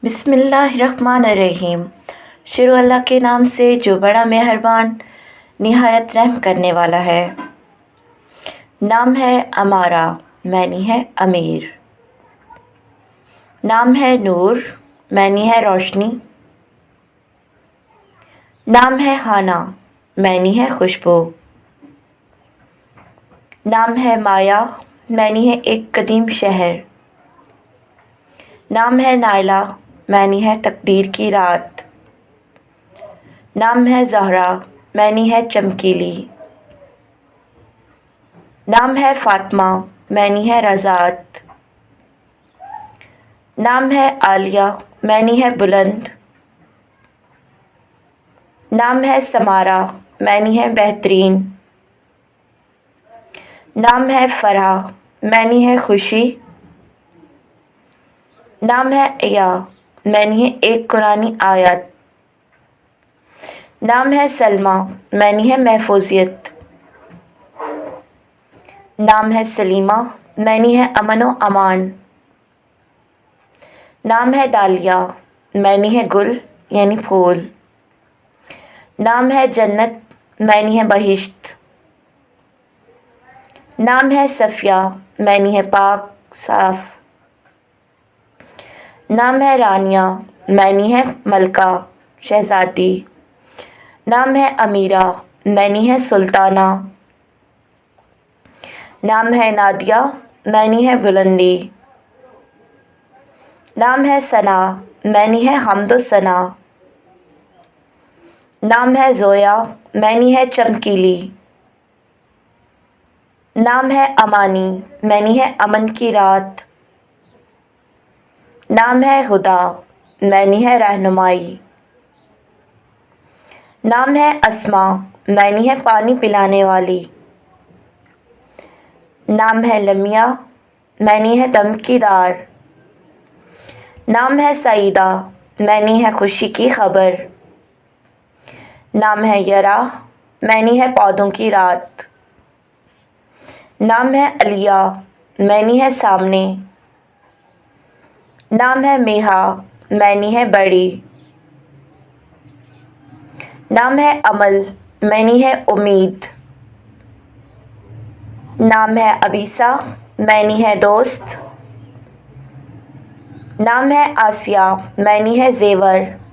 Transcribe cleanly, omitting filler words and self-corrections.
بسم اللہ الرحمن الرحیم۔ شروع اللہ کے نام سے جو بڑا مہربان نہایت رحم کرنے والا ہے۔ نام ہے امارہ، معنی ہے امیر۔ نام ہے نور، معنی ہے روشنی۔ نام ہے خانہ، معنی ہے خوشبو۔ نام ہے مایا، معنی ہے ایک قدیم شہر۔ نام ہے نائلہ، معنی ہے تقدیر کی رات۔ نام ہے زہرا، معنی ہے چمکیلی۔ نام ہے فاطمہ، معنی ہے رضاعت۔ نام ہے عالیہ، معنی ہے بلند۔ نام ہے سمارہ، معنی ہے بہترین۔ نام ہے فرح، معنی ہے خوشی۔ نام ہے عیا، معنی ہے ایک قرآنی آیت۔ نام ہے سلمیٰ، معنی ہے محفوظیت۔ نام ہے سلیمہ، معنی ہے امن و امان۔ نام ہے دالیہ، معنی ہے گل یعنی پھول۔ نام ہے جنت، معنی ہے بہشت۔ نام ہے صفیہ، معنی ہے پاک صاف۔ نام ہے رانیہ، معنی ہے ملکہ شہزادی۔ نام ہے امیرہ، معنی ہے سلطانہ۔ نام ہے نادیہ، معنی ہے بلندی۔ نام ہے ثنا، معنی ہے حمد و ثنا۔ نام ہے زویا، معنی ہے چمکیلی۔ نام ہے امانی، معنی ہے امن کی رات۔ نام ہے ہدا، معنی ہے رہنمائی۔ نام ہے اسماء، معنی ہے پانی پلانے والی۔ نام ہے لمیہ، معنی ہے دمکی دار۔ نام ہے سعیدہ، معنی ہے خوشی کی خبر۔ نام ہے یرا، معنی ہے پودوں کی رات۔ نام ہے علیہ، معنی ہے سامنے۔ نام ہے میہا، معنی ہے بڑی۔ نام ہے عمل، معنی ہے امید۔ نام ہے عبیسہ، معنی ہے دوست۔ نام ہے آسیہ، معنی ہے زیور۔